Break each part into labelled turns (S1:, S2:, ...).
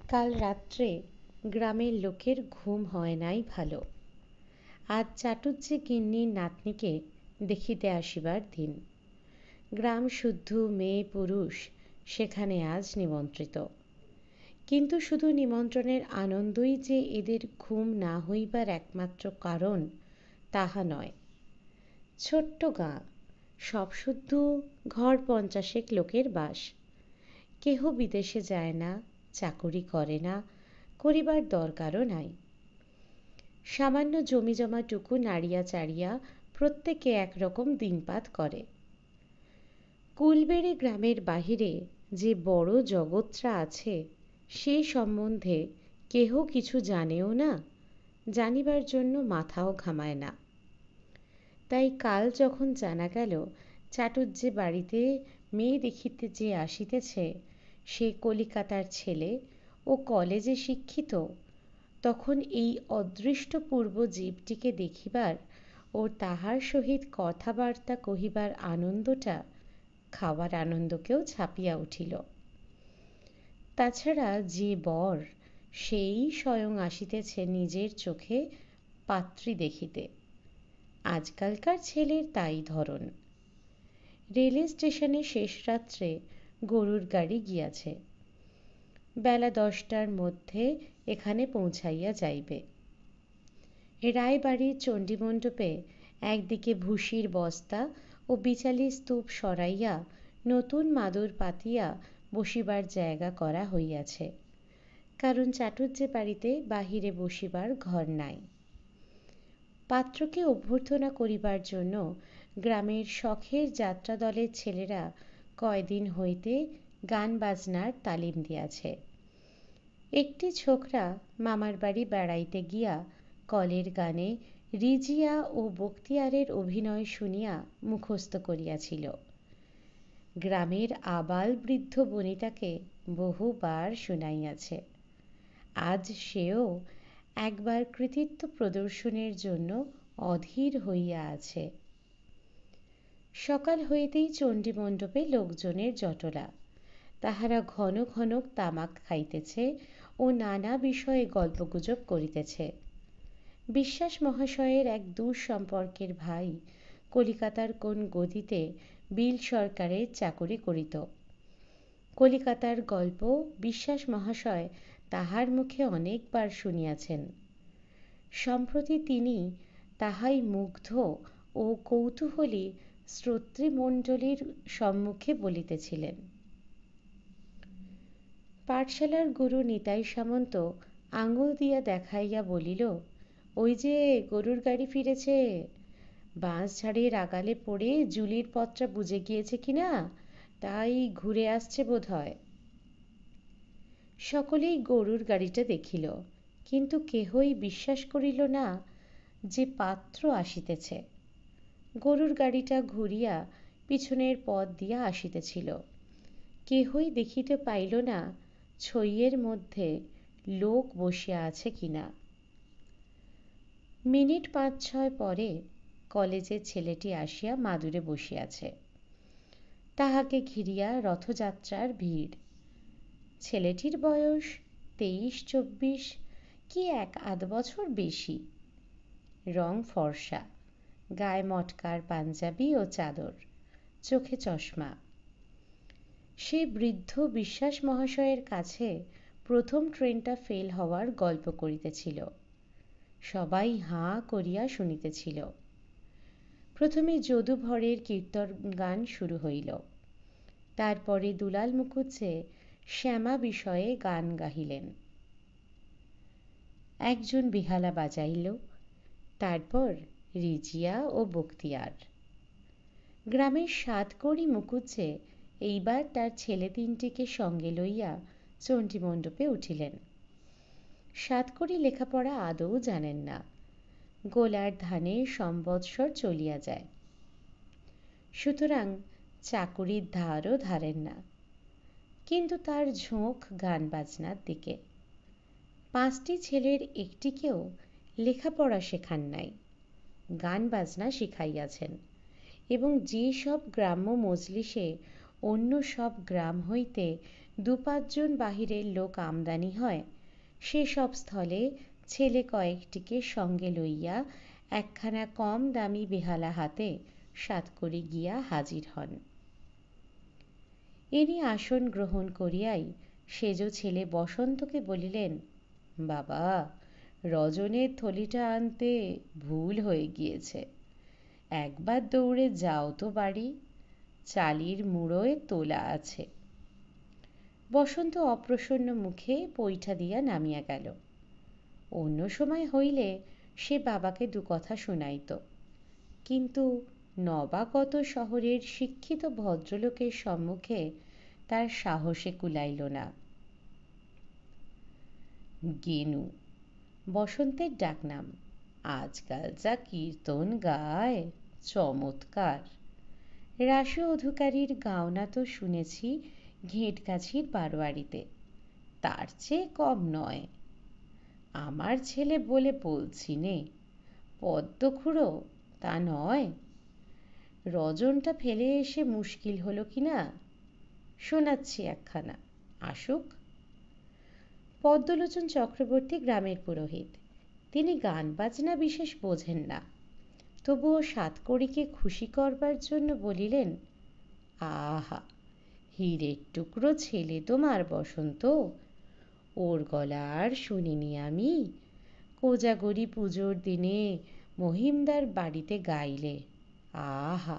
S1: কাল রাত্রে গ্রামের লোকের ঘুম হয় নাই ভালো। আজ চাটুজ্জে গিন্নির নাতনিকে দেখিতে আসিবার দিন। গ্রাম শুদ্ধ মেয়ে পুরুষ সেখানে আজ নিমন্ত্রিত। কিন্তু শুধু নিমন্ত্রণের আনন্দই যে এদের ঘুম না হইবার একমাত্র কারণ তাহা নয়। ছোট্ট গাঁ, সব শুদ্ধ ঘর 50 লোকের বাস। কেহ বিদেশে যায় না, চাকুরি করে না, করিবার দরকারও নাই। সামান্য জমিজমাটুকু নাড়িয়া চাড়িয়া প্রত্যেকে একরকম দিনপাত করে। কুলবেড়ে গ্রামের বাহিরে যে বড় জগৎটা আছে সে সম্বন্ধে কেহ কিছু জানেও না, জানিবার জন্য মাথাও ঘামায় না। তাই কাল যখন জানা গেল চাটুজ্জে বাড়িতে মেয়ে দেখিতে যে আসিতেছে সে কলিকাতার ছেলে ও কলেজে শিক্ষিত, তখন এই অদৃষ্টপূর্ব জীবটিকে দেখিবার ও তাহার সহিত কথাবার্তা কহিবার আনন্দটা খাওয়ার আনন্দকেও ছাপিয়া উঠিল। তাছাড়া যে বর সেই স্বয়ং আসিতেছে নিজের চোখে পাত্রী দেখিতে। আজকালকার ছেলের তাই ধরন। রেলে স্টেশনে শেষ রাত্রে গরুর গাড়ি গিয়াছে, বেলা 10টার মধ্যে এখানে পৌঁছাইয়া যাইবে। রায়বাড়ির চণ্ডীমণ্ডপে একদিকে ভুসির বস্তা ও বিচালি স্তূপ সরাইয়া নতুন মাদুর পাতিয়া বসিবার জায়গা করা হইয়াছে, কারণ চাটুজ্জে বাড়িতে বাহিরে বসিবার ঘর নাই। পাত্রকে অভ্যর্থনা করিবার জন্য গ্রামের শখের যাত্রা দলের ছেলেরা কয়দিন হইতে গান বাজনার তালিম দিয়াছে। একটি ছোকরা মামার বাড়ি বেড়াইতে গিয়া কলের গানে রিজিয়া ও বখতিয়ারের অভিনয় শুনিয়া মুখস্থ করিয়াছিল। গ্রামের আবাল বৃদ্ধ বনিতাকে বহুবার শুনাইয়াছে। আজ সেও একবার কৃতিত্ব প্রদর্শনের জন্য অধীর হইয়া আছে। সকাল হইতেই চণ্ডীমণ্ডপে লোকজনের জটলা। তাহারা ঘন ঘন তামাক খাইতেছে ও নানা বিষয়ে গল্পগুজব করিতেছে। বিশ্বাস মহাশয়ের এক দূর সম্পর্কের ভাই কলিকাতার কোন গদিতে বিল সরকারের চাকুরি করিত। কলিকাতার গল্প বিশ্বাস মহাশয় তাহার মুখে অনেকবার শুনিয়াছেন। সম্প্রতি তিনি তাহাই মুগ্ধ ও কৌতূহলী শ্রোতৃমণ্ডলীর সম্মুখে বলিতেছিলেন। পাঠশালার গুরু নিতাই সামন্ত আঙুল দিয়া দেখাইয়া বলিল, ওই যে গরুর গাড়ি ফিরেছে। বাঁশঝাড়ের আগালে পড়ে জুলির পথটা বুঝে গিয়েছে কিনা, তাই ঘুরে আসছে বোধ হয়। সকলেই গরুর গাড়িটা দেখিল, কিন্তু কেহই বিশ্বাস করিল না যে পাত্র আসিতেছে। গরুর গাড়িটা ঘুরিয়া পিছনের পথ দিয়া আসিতেছিল। কেহই দেখিতে পাইল না ছইয়ের মধ্যে লোক বসিয়া আছে কিনা। মিনিট 5-6 পরে কলেজের ছেলেটি আসিয়া মাদুরে বসিয়াছে। তাহাকে ঘিরিয়া রথযাত্রার ভিড়। ছেলেটির বয়স 23-24 কি 1-8 বছর বেশি। রং ফর্সা, গায়ে মটকার পাঞ্জাবি ও চাদর, চোখে চশমা। সে বৃদ্ধ বিশ্বাস মহাশয়ের কাছে প্রথম ট্রেনটা ফেল হওয়ার গল্প করিতেছিল। সবাই হাঁ করিয়া শুনিতেছিল। প্রথমে যদু ভরের কীর্তন গান শুরু হইল। তারপরে দুলাল মুখুজ্জে শ্যামা বিষয়ে গান গাহিলেন। একজন বিহালা বাজাইল, তারপর রিজিয়া ও বখতিয়ার। গ্রামের সাতকড়ি মুখুজ্জে এইবার তার ছেলে তিনটিকে সঙ্গে লইয়া চণ্ডীমণ্ডপে উঠিলেন। সাতকড়ি লেখাপড়া আদৌ জানেন না। গোলার ধানে সম্বৎসর চলিয়া যায়, সুতরাং চাকুরির ধারও ধারেন না। কিন্তু তার ঝোঁক গান বাজনার দিকে। 5টি ছেলের একটিকেও লেখাপড়া শেখান নাই, গান বাজনা শিখাইয়াছেন এবং যে সব গ্রাম্য মজলিসে অন্য সব গ্রাম হইতে 2-5 জন বাহিরের লোক আমদানি হয়, সেসব স্থলে ছেলে কয়েকটিকে সঙ্গে লইয়া একখানা কম দামি বেহালা হাতে সাতকড়ি গিয়া হাজির হন। ইনি আসন গ্রহণ করিয়াই সেজ ছেলে বসন্তকে বলিলেন, বাবা, রজনের থলিটা আনতে ভুল হয়ে গিয়েছে, একবার দৌড়ে যাও তো বাড়ি, চালির মুড়োয় তোলা আছে। বসন্ত অপ্রসন্ন মুখে পৈঠা দিয়া নামিয়া গেল। অন্য সময় হইলে সে বাবাকে 2 কথা শুনাইত, কিন্তু নবাগত শহরের শিক্ষিত ভদ্রলোকের সম্মুখে তার সাহসে কুলাইল না। গেনু বসন্তের ডাকনাম। আজকাল যা কীর্তন গায়, চমৎকার। রাসু অধিকারীর গাওনা তো শুনেছি ঘেঁটগাছির বারোয়ারিতে, তার চেয়ে কম নয়। আমার ছেলে বলে বলছি নে, পদ্মখুড়ো তা নয়। রজনটা ফেলে এসে মুশকিল হলো কিনা, শোনাচ্ছি একখানা, আসুক। পদ্মলোচন চক্রবর্তী গ্রামের পুরোহিত। তিনি গান বাজনা বিশেষ বোঝেন না, তবুও সাতকড়িকে খুশি করবার জন্য বলিলেন, আহা, হীরের টুকরো ছেলে তোমার বসন্ত, ওর গলা আর শুনিনি আমি। কোজাগরি পুজোর দিনে মহিমদার বাড়িতে গাইলে, আহা,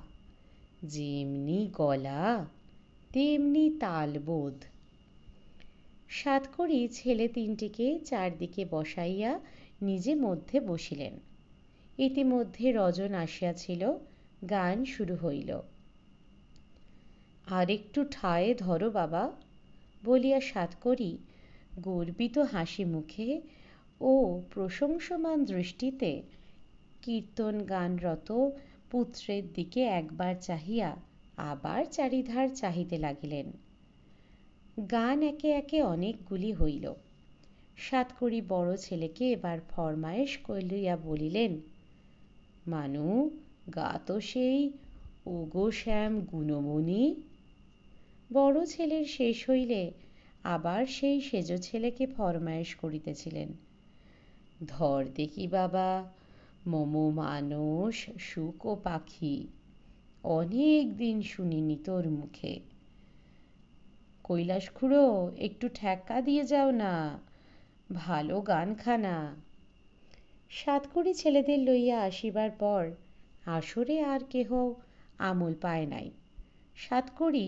S1: যেমনি গলা তেমনি তালবোধ। সাতকড়ি ছেলে 3টিকে চারদিকে বসাইয়া নিজে মধ্যে বসিলেন। ইতিমধ্যে রজন আসিয়াছিল, গান শুরু হইল। আর একটু ঠায়ে ধরো বাবা, বলিয়া সাতকড়ি গর্বিত হাসি মুখে ও প্রশংসমান দৃষ্টিতে কীর্তন গানরত পুত্রের দিকে একবার চাহিয়া আবার চারিধার চাহিতে লাগিলেন। গান একে একে অনেকগুলি হইল। সাতকড়ি বড় ছেলেকে এবার ফরমায়েশ করিয়া বলিলেন, মানু, গা তো সেই ওগো শ্যাম গুণমণি। বড় ছেলের শেষ হইলে আবার সেই সেজ ছেলেকে ফরমায়েশ করিতেছিলেন, ধর দেখি বাবা, মম মানস সুখ ও পাখি, অনেক দিন শুনিনি তোর মুখে। কৈলাস খুড়ো, একটু ঠেক্কা দিয়ে যাও না, ভালো গানখানা। সাতকড়ি ছেলেদের লইয়া আসিবার পর আসরে আর কেহ আমল পায় নাই। সাতকড়ি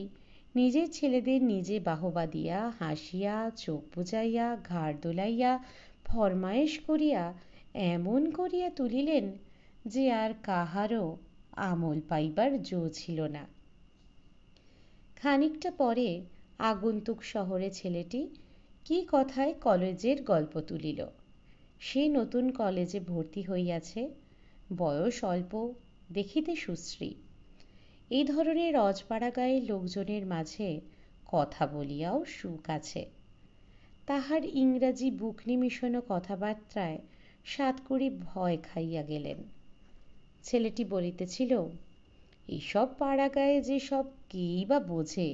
S1: নিজের ছেলেদের নিজে বাহবা দিয়া, হাসিয়া, চোখ বুজাইয়া, ঘাড় দোলাইয়া, ফরমায়েশ করিয়া এমন করিয়া তুলিলেন যে আর কাহারও আমল পাইবার জো ছিল না। খানিকটা পরে আগন্তুক শহরে ছেলেটি কি কথায় কলেজের গল্প তুলিল। সে নতুন কলেজে ভর্তি হইয়াছে, বয়স অল্প, দেখিতে সুশ্রী। এই ধরনের রজপাড়া গায়ের লোকজনের মাঝে কথা বলিয়াও সুখ আছে। তাহার ইংরাজি বুক নিমিশানো কথাবার্তায় সাতকড়ি ভয় খাইয়া গেলেন। ছেলেটি বলিতেছিল, এইসব পাড়া গায়ে যে সব কেই বা বোঝে,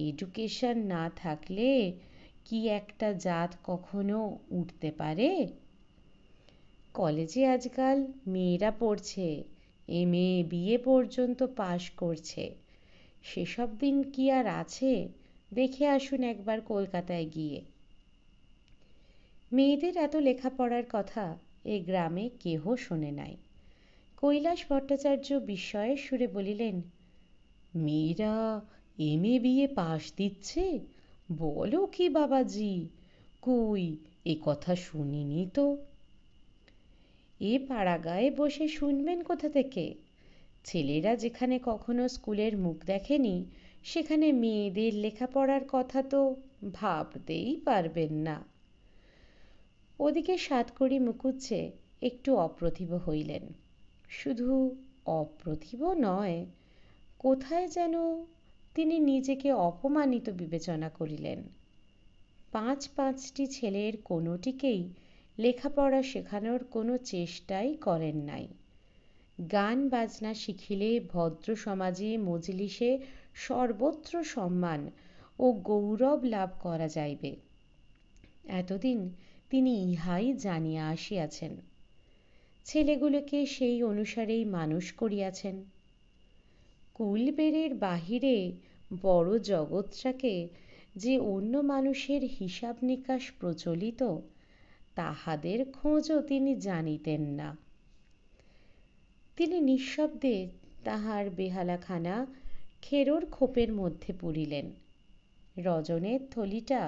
S1: এডুকেশন না থাকলে কি একটা জাত কখনো উঠতে পারে? কলেজে আজকাল মেয়েরা পড়ছে, MA BA পর্যন্ত পাশ করছে, সেসব দিন কি আর আছে? দেখে আসুন একবার কলকাতায় গিয়ে। মেয়েদের এত লেখাপড়ার কথা এ গ্রামে কেহ শোনে নাই। কৈলাস ভট্টাচার্য বিস্ময়ের সুরে বলিলেন, মেয়েরা MA BA পাশ দিচ্ছে? বলো কি বাবাজি, কই এ কথা শুনিনি তো। এ পাড়া গায়ে বসে শুনবেন কোথা থেকে? ছেলেরা যেখানে কখনো স্কুলের মুখ দেখেনি, সেখানে মেয়েদের লেখাপড়ার কথা তো ভাবতেই পারবেন না। ওদিকে সাতকড়ি মুকুজ্জে একটু অপ্রতিভ হইলেন। শুধু অপ্রতিভ নয়, কোথায় যেন তিনি নিজেকে অপমানিত বিবেচনা করিলেন। 5টি ছেলের কোনোটিকেই লেখাপড়া শেখানোর কোনো চেষ্টাই করেন নাই। গান বাজনা শিখিলে ভদ্র সমাজে মজলিসে সর্বত্র সম্মান ও গৌরব লাভ করা যাইবে। এতদিন তিনি ইহাই জানিয়া আসিয়াছেন, ছেলেগুলোকে সেই অনুসারেই মানুষ করিয়াছেন। কুলবেড়ের বাহিরে বড় জগৎটাকে যে অন্য মানুষের হিসাব নিকাশ প্রচলিত, তাহাদের খোঁজও তিনি জানিতেন না। তিনি নিঃশব্দে তাহার বেহালাখানা খেরোর খোপের মধ্যে পুরিলেন। রজনের থলিটা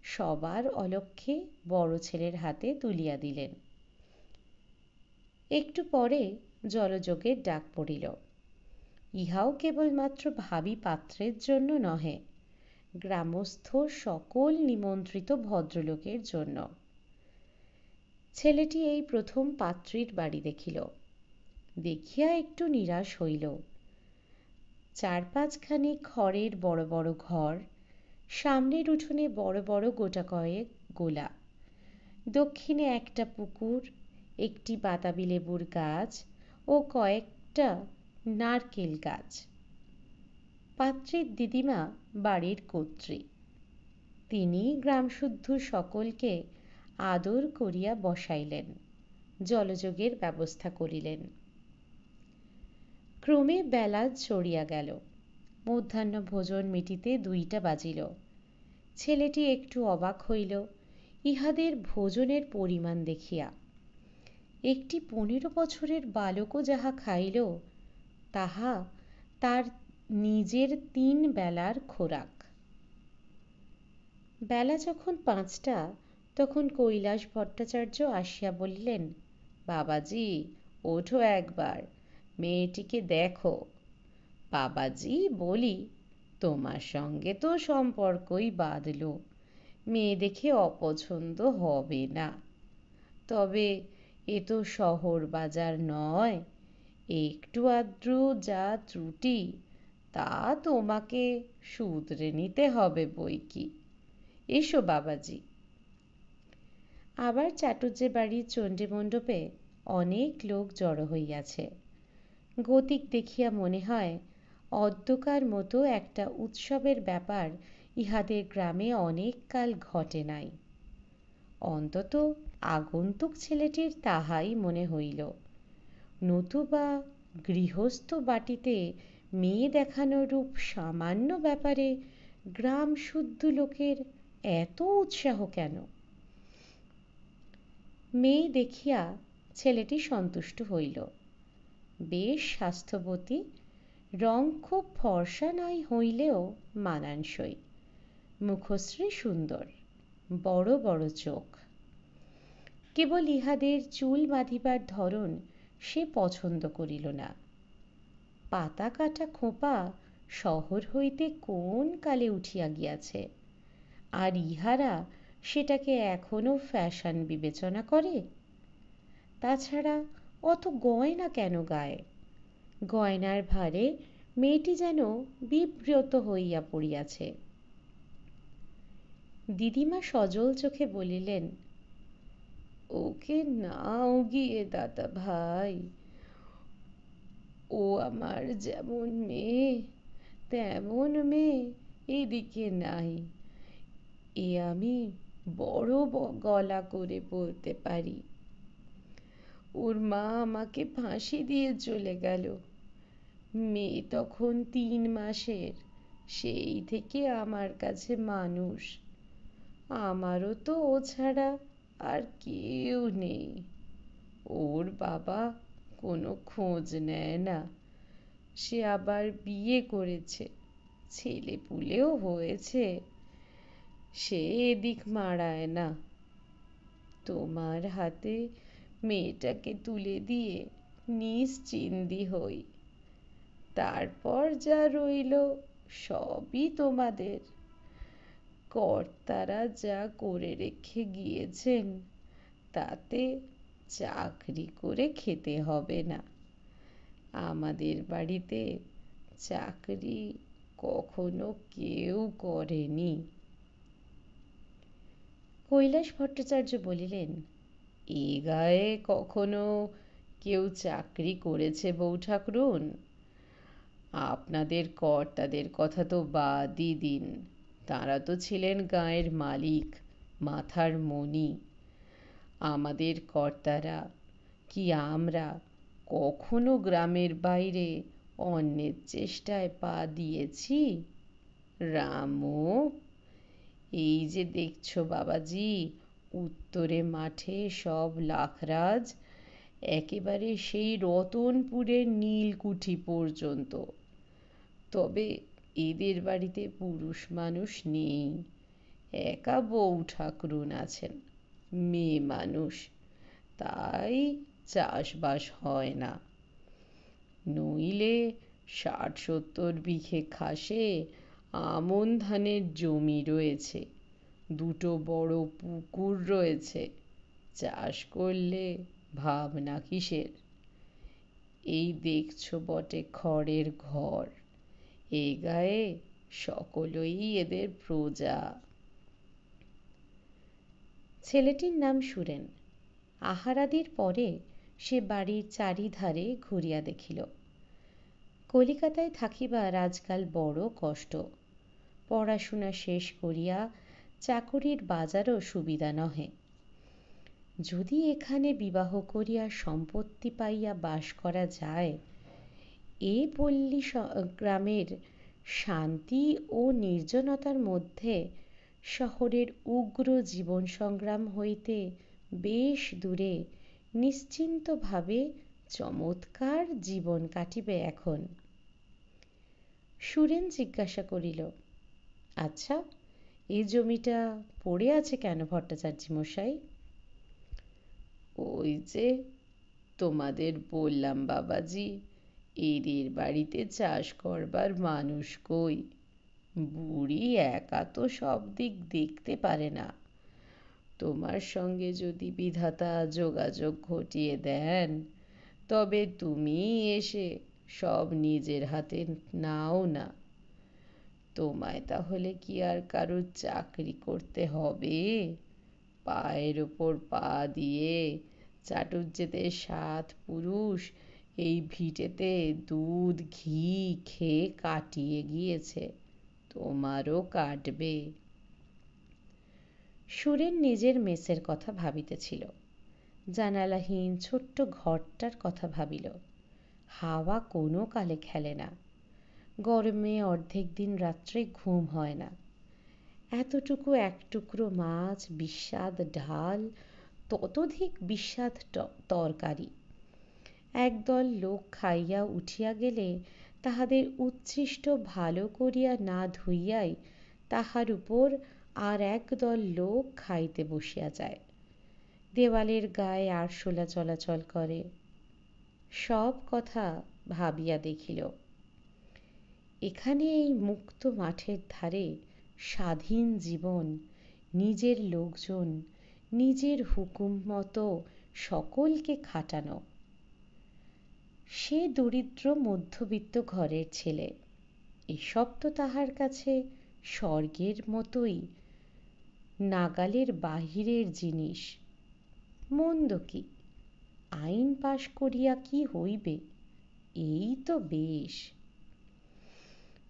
S1: সবার অলক্ষ্যে বড় ছেলের হাতে তুলিয়া দিলেন। একটু পরে জলযোগের ডাক পড়িল। ইহাও কেবলমাত্র ভাবী পাত্রের জন্য নহে, গ্রামস্থ সকল নিমন্ত্রিত ভদ্রলোকের জন্য। ছেলেটি এই প্রথম পাত্রীর বাড়ি দেখিল। দেখিয়া একটু নিরাশ হইল। 4-5খানি খড়ের বড় বড় ঘর, সামনের উঠোনে বড় বড় গোটাকয়েক গোলা, দক্ষিণে একটা পুকুর, একটি বাতাবি লেবুর গাছ ও কয়েকটা নারকেল গাছ। পাত্রীর দিদিমা বাড়ির কর্ত্রী। তিনি গ্রামশুদ্ধ সকলকে আদর করিয়া বসাইলেন, জলযোগের ব্যবস্থা করিলেন। ক্রমে বেলা চড়িয়া গেল। মধ্যাহ্ন ভোজন মিটিতে 2টা বাজিল। ছেলেটি একটু অবাক হইল ইহাদের ভোজনের পরিমাণ দেখিয়া। একটি 15 বছরের বালকও যাহা খাইল, তাহা তার নিজের 3 বেলার খোরাক। বেলা যখন 5টা, তখন কৈলাস ভট্টাচার্য আসিয়া বলিলেন, বাবাজি, ওঠো একবার, মেয়েটিকে দেখো। বাবাজি বলি, তোমার সঙ্গে তো সম্পর্কই বাঁধল, মেয়ে দেখে অপছন্দ হবে না। তবে এ তো শহর বাজার নয়, একটু আধটু যা ত্রুটি তা তোমাকে শুধরে নিতে হবে বই কি। এসো বাবাজি। আবার চাটুজ্জে বাড়ির চণ্ডী মণ্ডপে অনেক লোক জড়ো হইয়াছে। গতিক দেখিয়া মনে হয় অদ্যকার মতো একটা উৎসবের ব্যাপার ইহাদের গ্রামে অনেক কাল ঘটে নাই। অন্তত আগন্তুক ছেলেটির তাহাই মনে হইল। নতুবা গৃহস্থ বাটিতে মেয়ে দেখানো রূপ সামান্য ব্যাপারে গ্রাম শুদ্ধ লোকের এত উৎসাহ কেন? মেয়ে দেখিয়া ছেলেটি সন্তুষ্ট হইল। বেশ স্বাস্থ্যবতী, রং খুব ফর্সা নাই হইলেও মানানসই, মুখশ্রী সুন্দর, বড় বড় চোখ। কেবল ইহাদের চুল বাঁধিবার ধরন সে পছন্দ করিল না। পাতা কাটা খোঁপা শহর হইতে কোন কালে উঠিয়া গিয়াছে, আর ইহারা সেটাকে এখনো ফ্যাশন বিবেচনা করে। তাছাড়া অত গয়না কেন গায়ে? গয়নার ভারে মেয়েটি যেন বিব্রত হইয়া পড়িয়াছে। দিদিমা সজল চোখে বলিলেন, ওকে নাও গিয়ে দাদা ভাই, ও আমার যেমন মেয়ে তেমন মেয়ে এদিকে নাই, এ আমি বড় গলা করে বলতে পারি। ওর মা আমাকে ফাঁসি দিয়ে চলে গেল, মেয়ে তখন 3 মাসের, সেই থেকে আমার কাছে মানুষ। আমারও তো ও ছাড়া আর কেউ নেই। ওর বাবা কোনো খোঁজ নেয় না। সে আবার বিয়ে করেছে, ছেলে পুলেও হয়েছে, সে এদিক মাড়ায় না। তোমার হাতে মেয়েটাকে তুলে দিয়ে নিশ্চিন্দি হই, তারপর যা রইল সবই তোমাদের। কর্তারা যা করে রেখে গিয়েছেন, তাতে চাকরি করে খেতে হবে না। আমাদের বাড়িতে চাকরি কখনো কেউ করেনি। কৈলাস ভট্টাচার্য বলিলেন, এ গায়ে কখনো কেউ চাকরি করেছে বৌ ঠাকরুন? আপনাদের কর্তাদের কথা তো বাদই দিন, তাঁরা তো ছিলেন গাঁয়ের মালিক, মাথার মণি। আমাদের কর্তারা কি আমরা কখনো গ্রামের বাইরে অন্যের চেষ্টায় পা দিয়েছি? রামু, এই যে দেখছো বাবাজি, উত্তরে মাঠে সব লাখরাজ, একেবারে সেই রতনপুরের নীলকুঠি পর্যন্ত। তবে এদের বাড়িতে পুরুষ মানুষ নেই, একা বউ ঠাকরুন আছেন, মেয়ে মানুষ, তাই চাষবাস হয় না। নইলে 60-70 বিঘে খাসে আমন ধানের জমি রয়েছে, দুটো বড় পুকুর রয়েছে, চাষ করলে ভাবনা কিসের? এই দেখছো বটে খড়ের ঘর, এ গায়ে সকলই এদের প্রজা। ছেলেটির নাম সুরেন। আহারাদির পরে সে বাড়ির চারিধারে ঘুরিয়া দেখিল। কলিকাতায় থাকিবার আজকাল বড় কষ্ট। পড়াশুনা শেষ করিয়া চাকরির বাজারও সুবিধা নহে। যদি এখানে বিবাহ করিয়া সম্পত্তি পাইয়া বাস করা যায়, এ পল্লী গ্রামের শান্তি ও নির্জনতার মধ্যে শহরের উগ্র জীবন সংগ্রাম হইতে বেশ দূরে নিশ্চিন্তভাবে চমৎকার জীবন কাটিবে এখন। সুরেন জিজ্ঞাসা করিল, আচ্ছা, এই জমিটা পড়ে আছে কেন ভট্টাচার্য মশাই? ওই যে তোমাদের বললাম বাবাজি, এদের বাড়িতে চাষ করবার মানুষ কই? বুড়ি একা তো সব দিক দেখতে পারে না। তোমার সঙ্গে যদি বিধাতা যোগাযোগ ঘটিয়ে দেন, তবে তুমি এসে সব নিজের হাতে নাও না। তোমায় তাহলে কি আর কারোর চাকরি করতে হবে? পায়ের ওপর পা দিয়ে চাটুজ্যেদের 7 পুরুষ এই ভিটেতে দুধ ঘি খেয়ে কাটিয়ে গিয়েছে, তোমারও কাটবে। সুরেন নিজের মেসের কথা ভাবিতেছিল। জানালাহীন ছোট্ট ঘরটার কথা ভাবিল। হাওয়া কোনো কালে খেলে না। গরমে অর্ধেক দিন রাত্রে ঘুম হয় না। এতটুকু এক টুকরো মাছ, বিস্বাদ ডাল, ততোধিক বিস্বাদ তরকারি। একদল লোক খাইয়া উঠিয়া গেলে তাহাদের উচ্ছিষ্ট ভালো করিয়া না ধুইয়াই তাহার উপর আর একদল লোক খাইতে বসিয়া যায়। দেওয়ালের গায়ে আরশোলা চলাচল করে। সব কথা ভাবিয়া দেখিল। এখানে এই মুক্ত মাঠের ধারে স্বাধীন জীবন, নিজের লোকজন, নিজের হুকুম মতো সকলকে খাটানো। সে দরিদ্র মধ্যবিত্ত ঘরের ছেলে, এসব তো তাহার কাছে স্বর্গের মতোই, নাগালের বাহিরের জিনিস। মন্দ কি? আইন পাশ করিয়া কি হইবে? এই তো বেশ।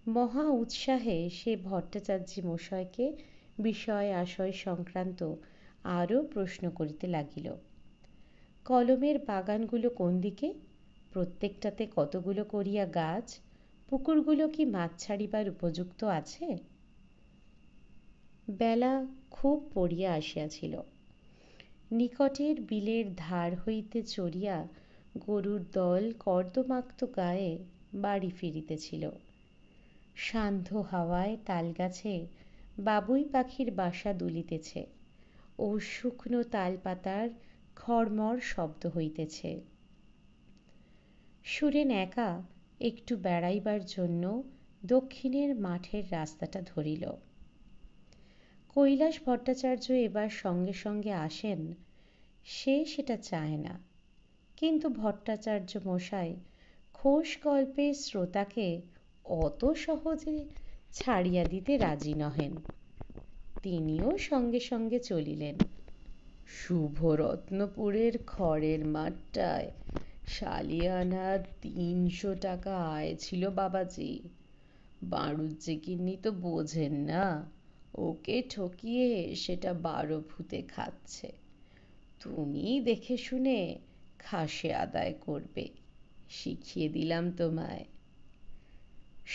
S1: মহা উৎসাহে সে ভট্টাচার্য মশাইকে বিষয় আশয় সংক্রান্ত আরও প্রশ্ন করিতে লাগিল। কলমের বাগানগুলো কোন দিকে? প্রত্যেকটাতে কতগুলো করিয়া গাছ? পুকুরগুলো কি মাছ ছাড়িবার উপযুক্ত আছে? বেলা খুব পড়িয়া আসিয়াছিল। নিকটের বিলের ধার হইতে চড়িয়া গরুর দল কর্দমাক্ত গায়ে বাড়ি ফিরিতেছিল। সান্ধ্য হাওয়ায় তালগাছে বাবুই পাখির বাসা দুলিতেছে ও শুকনো তালপাতার খড়মড় শব্দ হইতেছে। সুরেন একা একটু বেড়াইবার জন্য দক্ষিণের মাঠের রাস্তাটা ধরিল। কৈলাস ভট্টাচার্য এবার সঙ্গে সঙ্গে আসেন, সে সেটা চায় না। কিন্তু ভট্টাচার্য মশাই খোশ গল্পের শ্রোতাকে অত সহজে ছাড়িয়া দিতে রাজি নহেন। তিনিও সঙ্গে সঙ্গে চলিলেন। শুভরত্নপুরের খড়ের মাঠটায়
S2: সালিয়ানা 300 টাকা আয় ছিল বাবাজি। বাড়ুজ্যে গিন্নি তো বোঝেন না, ওকে ঠকিয়ে সেটা 12 ভূতে খাচ্ছে। তুমি দেখে শুনে খাসে আদায় করবে, শিখিয়ে দিলাম তোমায়।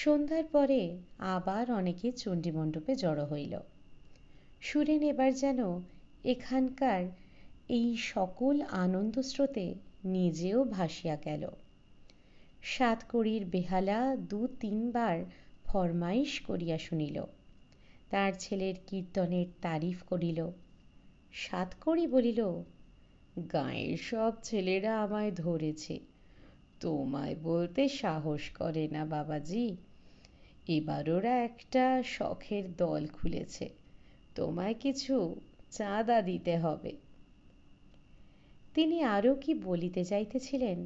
S1: সন্ধ্যার পরে আবার অনেকে চণ্ডীমণ্ডপে জড়ো হইল। সুরেন এবার যেন এখানকার এই সকল আনন্দ স্রোতে নিজেও ভাসিয়া গেল। সাতকড়ির বেহালা 2-3 বার ফরমাইশ করিয়া শুনিল, তার ছেলের কীর্তনের তারিফ করিল। সাতকড়ি বলিল,
S2: গাঁয়ের সব ছেলেরা আমায় ধরেছে, তোমায় বলতে সাহস করে না বাবাজি। এবার ওরা একটা শখের দল খুলেছে, তোমায় কিছু চাঁদা দিতে হবে।
S1: তিনি আরও কি বলিতে যাইতেছিলেন,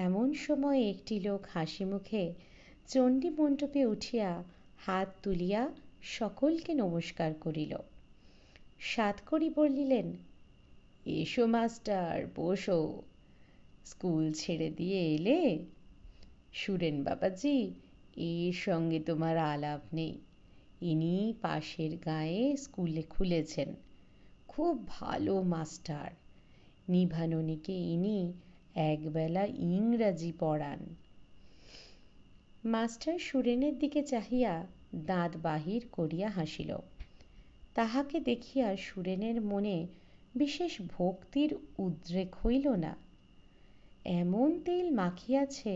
S1: এমন সময় একটি লোক হাসি মুখে চণ্ডীমণ্ডপে উঠিয়া হাত তুলিয়া সকলকে নমস্কার করিল। সাতকড়ি বলিলেন,
S2: এসো মাস্টার, বসো। স্কুল ছেড়ে দিয়ে এলে? সুরেন বাবাজি, এর সঙ্গে তোমার আলাপ নেই। ইনি পাশের গাঁয়ে স্কুলে খুলেছেন, খুব ভালো মাস্টার। নিভাননীকে ইনি একবেলা ইংরাজি পড়ান।
S1: মাস্টার সুরেনের দিকে চাহিয়া দাঁত বাহির করিয়া হাসিল। তাহাকে দেখিয়া সুরেনের মনে বিশেষ ভক্তির উদ্রেক হইল না। এমন তেল মাখিয়াছে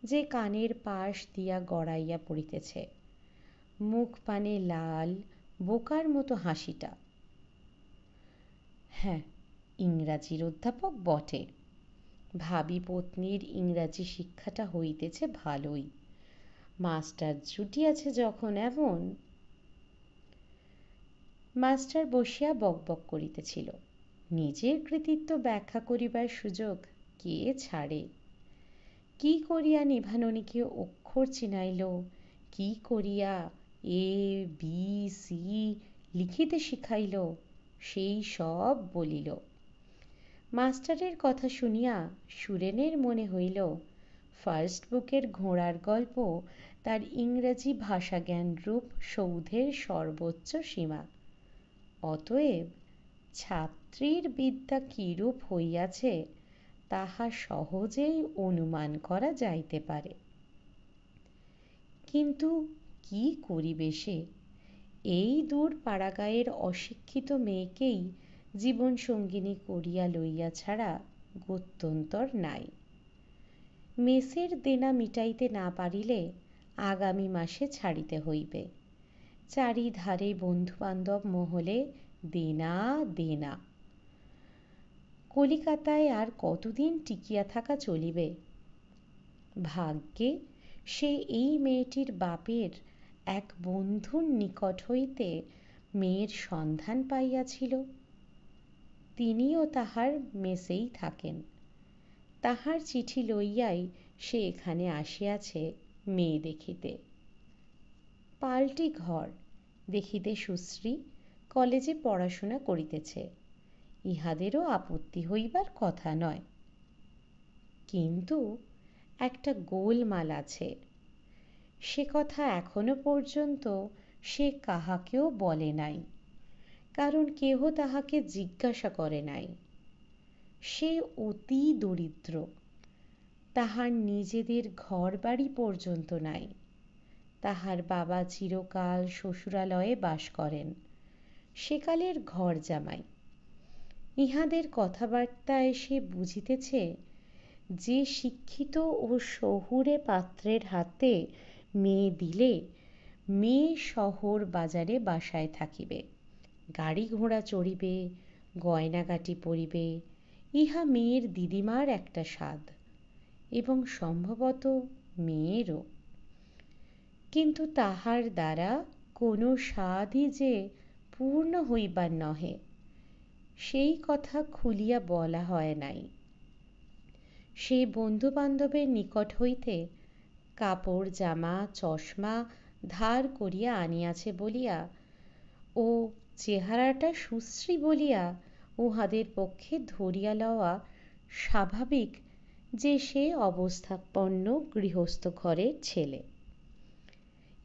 S1: যে কানের পাশ দিয়া গড়াইয়া পড়িতেছে। মুখ পানে লাল, বোকার মতো হাসিটা। হ্যাঁ, ইংরাজির অধ্যাপক বটে। ভাবি পত্নীর ইংরাজি শিক্ষাটা হইতেছে ভালোই। মাস্টার জুটিয়াছে যখন এমন। মাস্টার বসিয়া বকবক করিতেছিল। নিজের কৃতিত্ব ব্যাখ্যা করিবার সুযোগ কে ছাড়ে? কি করিয়া নিভাননীকে অক্ষর চিনাইল, কি করিয়া এ বি সি লিখিতে শিখাইল, সেই সব বলিল। মাস্টারের কথা শুনিয়া সুরেনের মনে হইল ফার্স্ট বুকের ঘোড়ার গল্প তার ইংরাজি ভাষাজ্ঞানরূপ সৌধের সর্বোচ্চ সীমা। অতএব ছাত্রীর বিদ্যা কিরূপ হইয়াছে তাহা সহজেই অনুমান করা যাইতে পারে। কিন্তু কি করিবে সে? এই দূর পাড়াগাঁয়ের অশিক্ষিত মেয়েকেই জীবন সঙ্গিনী করিয়া লইয়া ছাড়া গত্যন্তর নাই। মেসের দেনা মিটাইতে না পারিলে আগামী মাসে ছাড়িতে হইবে। চারিধারে বন্ধুবান্ধব মহলে দেনা দেনা। কলিকাতায় আর কতদিন টিকিয়া থাকা চলিবে? ভাগ্যে সে এই মেয়েটির বাপের এক বন্ধুর নিকট হইতে মেয়ের সন্ধান পাইয়াছিল। তিনিও তাহার মেসেই থাকেন। তাহার চিঠি লইয়াই সে এখানে আসিয়াছে মেয়ে দেখিতে। পাল্টি ঘর, দেখিতে সুশ্রী, কলেজে পড়াশোনা করিতেছে, ইহাদেরও আপত্তি হইবার কথা নয়। কিন্তু একটা গোলমাল আছে, সে কথা এখনো পর্যন্ত সে কাহাকেও বলে নাই, কারণ কেহ তাহাকে জিজ্ঞাসা করে নাই। সে অতি দরিদ্র, তাহার নিজেদের ঘর বাড়ি পর্যন্ত নাই। তাহার বাবা চিরকাল শ্বশুরালয়ে বাস করেন, সেকালের ঘর জামাই। ইহাদের কথাবার্তায় সে বুঝিতেছে যে শিক্ষিত ও শহুরে পাত্রের হাতে মেয়ে দিলে মেয়ে শহর বাজারে বাসায় থাকিবে, গাড়ি ঘোড়া চড়িবে, গয়নাগাটি পরিবে। ইহা মেয়ের দিদিমার একটা স্বাদ, এবং সম্ভবত মেয়েরও। কিন্তু তাহার দ্বারা কোনো স্বাদই যে পূর্ণ হইবার নহে, সেই কথা খুলিয়া বলা হয় নাই। সে বন্ধুবান্ধবের নিকট হইতে কাপড় জামা চশমা ধার করিয়া আনিয়াছে বলিয়া ও চেহারাটা সুশ্রী বলিয়া উহাদের পক্ষে ধরিয়া লওয়া স্বাভাবিক যে সে অবস্থাপন্ন গৃহস্থ ঘরের ছেলে।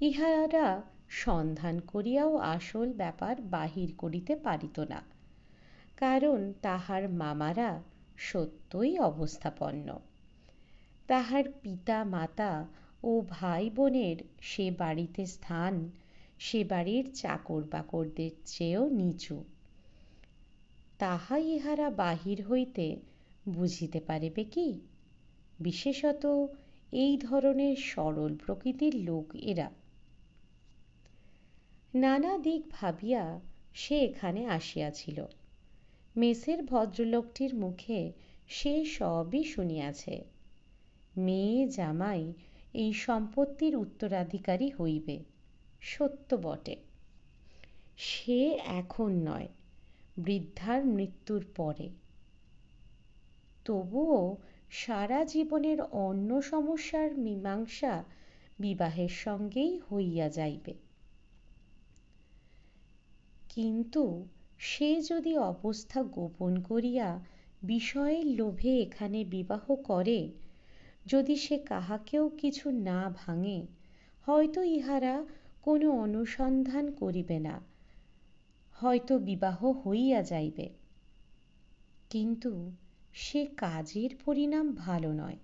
S1: ইহারা সন্ধান করিয়াও আসল ব্যাপার বাহির করিতে পারিত না, কারণ তাহার মামারা সত্যই অবস্থাপন্ন। তাহার পিতা মাতা ও ভাই বোনের সে বাড়িতে স্থান সে বাড়ির চাকর বাকরদের চেয়েও নিচু। তাহা ইহারা বাহির হইতে বুঝিতে পারিবে কি? বিশেষত এই ধরনের সরল প্রকৃতির লোক এরা। নানা দিক ভাবিয়া সে এখানে আসিয়াছিল। মেসের ভদ্রলোকটির মুখে সে সবই শুনিয়াছে। মেয়ে জামাই এই সম্পত্তির উত্তরাধিকারী হইবে, সত্য বটে। সে এখন নয়, বৃদ্ধার মৃত্যুর পরে। তবুও সারা জীবনের অন্য সমস্যার মীমাংসা বিবাহের সঙ্গেই হইয়া যাইবে। কিন্তু সে যদি অবস্থা গোপন করিয়া বিষয়ের লোভে এখানে বিবাহ করে, যদি সে কাহাকেও কিছু না ভাঙে, হয়তো ইহারা কোনো অনুসন্ধান করিবে না, হয়তো বিবাহ হইয়া যাইবে। কিন্তু সে কাজের পরিণাম ভালো নয়।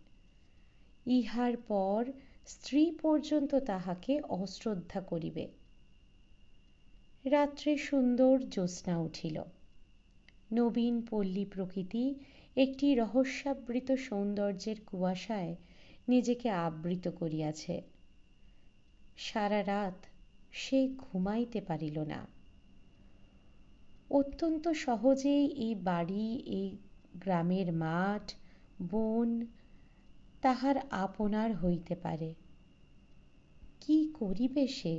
S1: ইহার পর স্ত্রী পর্যন্ত তাহাকে অশ্রদ্ধা করিবে। রাত্রে সুন্দর জ্যোৎস্না উঠিল। নবীন পল্লী প্রকৃতি একটি রহস্যাবৃত সৌন্দর্যের কুয়াশায় নিজেকে আবৃত করিয়াছে। সারা রাত সে ঘুমাইতে পারিল না। অত্যন্ত সহজেই এই বাড়ি, এই গ্রামের মাঠ, বন তাহার আপনার হইতে পারে। কি করিবে সে?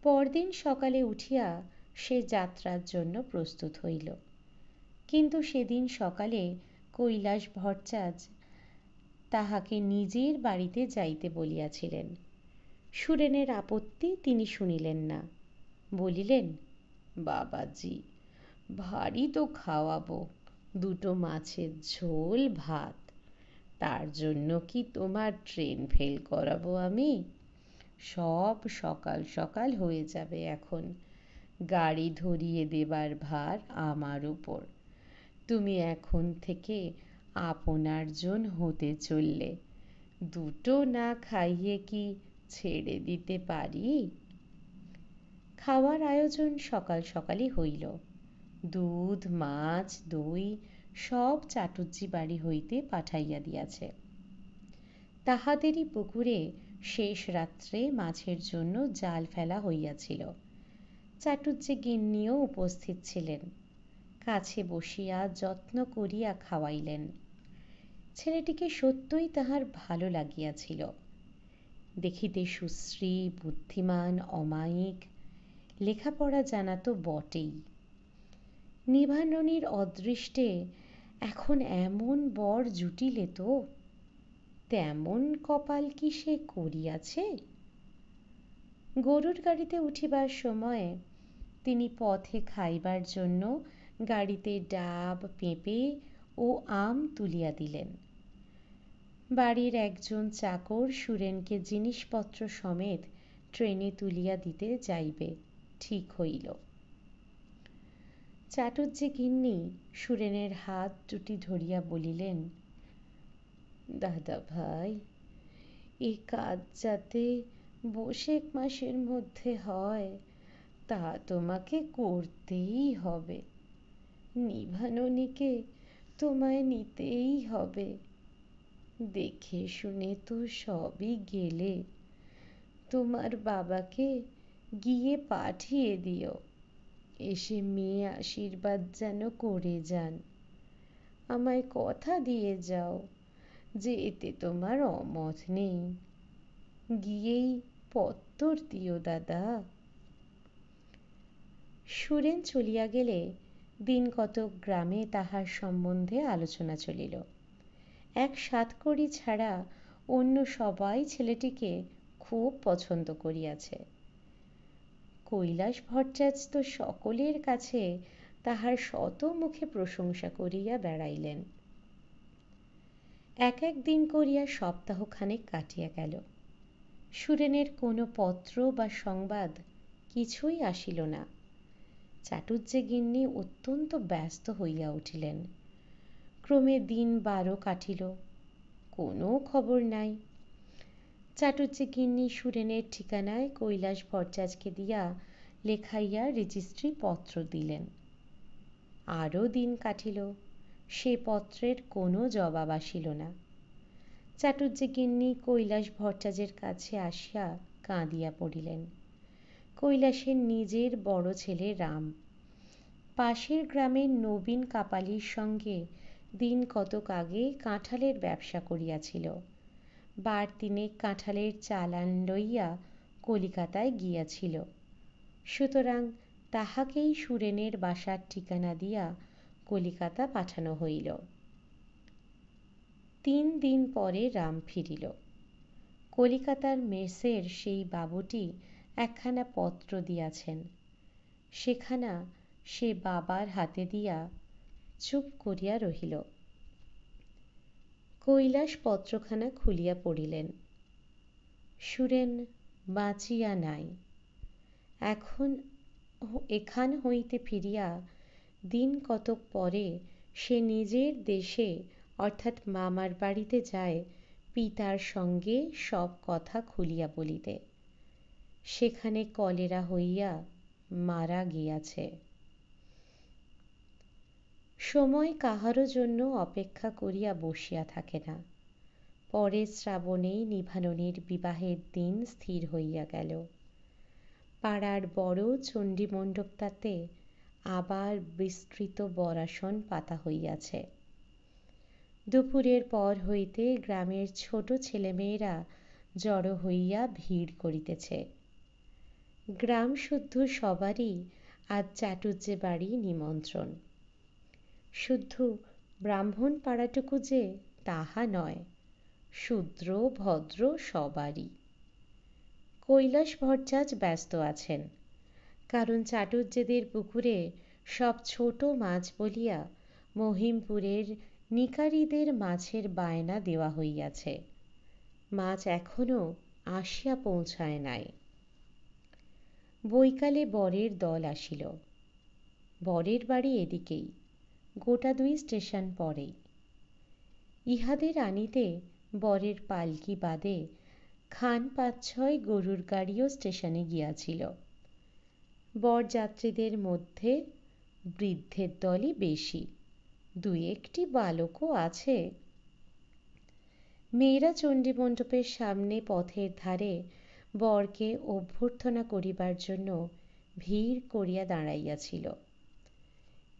S1: পরদিন সকালে উঠিয়া সে যাত্রার জন্য প্রস্তুত হইল। কিন্তু সেদিন সকালে কৈলাস ভট্টাচার্য তাহাকে নিজের বাড়িতে যাইতে বলিয়াছিলেন। সুরেনের আপত্তি তিনি শুনিলেন না। বলিলেন, বাবাজি, ভারী তো খাওয়াবো, দুটো মাছের ঝোল ভাত, তার জন্য কি তোমার ট্রেন ফেল করাবো আমি? সব সকাল সকাল হয়ে যাবে এখন। গাড়ি ধরিয়ে দেবার ভার আমার উপর। তুমি এখন থেকে আপনার জন হতে চললে, দুটো না খাইয়ে কি ছেড়ে দিতে পারি? খাওয়ার আয়োজন সকাল সকালই হইল। দুধ, মাছ, দই সব চাটুজ্জি বাড়ি হইতে পাঠাইয়া দিয়াছে। তাহাদেরই পুকুরে শেষ রাত্রে মাছের জন্য জাল ফেলা হইয়াছিল। চাটুজ্জে গিন্নিও উপস্থিত ছিলেন। কাছে বসিয়া যত্ন করিয়া খাওয়াইলেন। ছেলেটিকে সত্যই তাহার ভালো লাগিয়াছিল। দেখিতে সুশ্রী, বুদ্ধিমান, অমায়িক, লেখাপড়া জানা তো বটেই। নিবারণীর অদৃষ্টে এখন এমন বর জুটিলে তো তেমন কপাল কি সে করিয়াছে? গরুর গাড়িতে উঠিবার সময়ে তিনি পথে খাইবার জন্য গাড়িতে ডাব, পেঁপে ও আম তুলিয়া দিলেন। বাড়ির একজন চাকর সুরেনকে জিনিসপত্র সমেত ট্রেনে তুলিয়া দিতে যাইবে ঠিক হইল। চাটুজ্জে গিন্নি সুরেনের হাত দুটি ধরিয়া বলিলেন, দাদা ভাই, এ কাজ যাতে বৈশাখ মাসের মধ্যে হয় তা তোমাকে করতেই হবে। নিবারণীকে তোমায় নিতেই হবে। দেখে শুনে তো সবই গেলে, তোমার বাবাকে গিয়ে পাঠিয়ে দিও, এসে মেয়ে আশীর্বাদ যেন করে যান। আমায় কথা দিয়ে যাও যে এতে তোমার অমত নেই। গিয়েই পত্তর দিও দাদা। সুরেন চলিয়া গেলে দিন কতক গ্রামে তাহার সম্বন্ধে আলোচনা চলিল। এক সাতকড়ি ছাড়া অন্য সবাই ছেলেটিকে খুব পছন্দ করিয়াছে। কৈলাস ভট্টাচার্য তো সকলের কাছে তাহার শত মুখে প্রশংসা করিয়া বেড়াইলেন। এক এক দিন করিয়া সপ্তাহখানেক কাটিয়া গেল। সুরেনের কোনো পত্র বা সংবাদ কিছুই আসিল না। চাটুজ্জে গিন্নি অত্যন্ত ব্যস্ত হইয়া উঠিলেন। ক্রমে দিন 12 কাটিল, কোনো খবর নাই। চাটুজ্জে গিন্নি সুরেনের ঠিকানায় কৈলাস ভট্টাচার্যকে দিয়া লেখাইয়া রেজিস্ট্রি পত্র দিলেন। আরও দিন কাটিল, সে পত্রের কোনো জবাব আসিল না। চাটুজ্জে গিন্নি কৈলাস ভট্টাচার্যের কাছে আসিয়া কাঁদিয়া পড়িলেন। কৈলাসের নিজের বড় ছেলে রাম পাশের গ্রামের নবীন কাপালির সঙ্গে দিন কতক আগে কাঁঠালের ব্যবসা করিয়াছিল। বার তিনেক কাঁঠালের চালান লইয়া কলিকাতায় গিয়াছিল। সুতরাং তাহাকেই সুরেনের বাসার ঠিকানা দিয়া কলিকাতা পাঠানো হইল। 3 দিন পরে রাম ফিরিল। কলিকাতার মেসের সেই বাবুটি একখানা পত্র দিয়াছেন। সেখানা সে বাবার হাতে দিয়া চুপ করিয়া রহিল। কৈলাস পত্রখানা খুলিয়া পড়িলেন। সুরেন বাঁচিয়া নাই। এখান হইতে ফিরিয়া দিন কতক পরে সে নিজের দেশে অর্থাৎ মামার বাড়িতে যায় পিতার সঙ্গে সব কথা খুলিয়া বলিতে। সেখানে কলেরা হইয়া মারা গিয়াছে। সময় কাহারও জন্য অপেক্ষা করিয়া বসিয়া থাকে না। পরের শ্রাবণেই নিভাননের বিবাহের দিন স্থির হইয়া গেল। পাড়ার বড় চণ্ডীমণ্ডপটাতে আবার বিস্তৃত বরাসন পাতা হইয়াছে। দুপুরের পর হইতে গ্রামের ছোট ছেলেমেয়েরা জড়ো হইয়া ভিড় করিতেছে। গ্রাম শুদ্ধ সবারই আজ চাটুজ্জে বাড়ি নিমন্ত্রণ। শুদ্ধ ব্রাহ্মণ পাড়াটুকু যে তাহা নয়, শূদ্র ভদ্র সবারই। কৈলাস ভট্টাচার্য ব্যস্ত আছেন, কারণ চাটুজ্জেদের পুকুরে সব ছোট মাছ বলিয়া মহিমপুরের নিকারীদের মাছের বায়না দেওয়া হইয়াছে। মাছ এখনো আসিয়া পৌঁছায় নাই। বৈকালে বরের দল আসিল। বরের বাড়ি এদিকেই, গোটা 2 স্টেশন পরেই। ইহাদের আনিতে বরের পালকি বাদে খান 5-6 গরুর গাড়িও স্টেশনে গিয়াছিল। বরযাত্রীদের মধ্যে বৃদ্ধের দলই বেশি, 2-1টি বালকও আছে। মেয়েরা চণ্ডীমণ্ডপের সামনে পথের ধারে বরকে অভ্যর্থনা করিবার জন্য ভিড় করিয়া দাঁড়াইয়াছিল।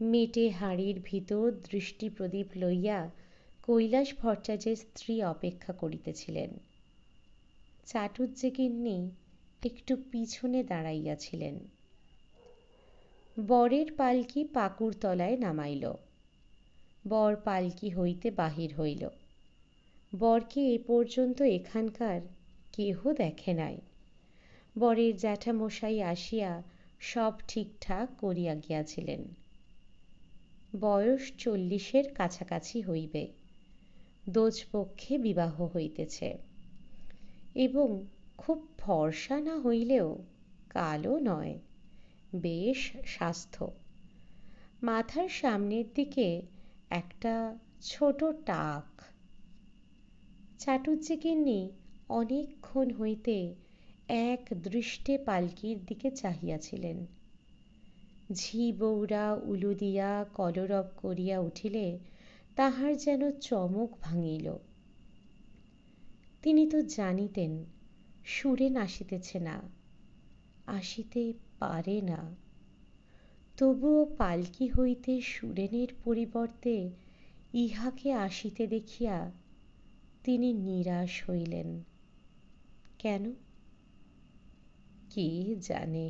S1: মেটে হাঁড়ির ভিতর দৃষ্টিপ্রদীপ লইয়া কৈলাস ভট্টাচার্যের স্ত্রী অপেক্ষা করিতেছিলেন। চাটুজ্জে গিন্নি একটু পিছনে দাঁড়াইয়াছিলেন। বরের পালকি পাকুড়তলায় নামাইল। বর পালকি হইতে বাহির হইল। বরকে এ পর্যন্ত এখানকার কেহ দেখে নাই। বরের জ্যাঠামশাই আসিয়া সব ঠিকঠাক করিয়া গিয়াছিলেন। বয়স 40-এর কাছাকাছি হইবে। দোজপক্ষে বিবাহ হইতেছে এবং খুব ফর্সা না হইলেও কালো নয়, বেশ স্বাস্থ্য। মাথার সামনের দিকে একটা ছোট টাক। চাটুজ্জে গিন্নি অনেকক্ষণ হইতে এক দৃষ্টে পালকির দিকে চাহিয়াছিলেন। ঝি বউরা উলু দিয়া কলরব করিয়া উঠিলে তাহার যেন চমক ভাঙিল। তিনি তো জানিতেন সুরেন আসিতেছে না, আসিতে পারে না। তবুও পালকি হইতে সুরেনের পরিবর্তে ইহাকে আসিতে দেখিয়া তিনি নিরাশ হইলেন। কেন কে জানে।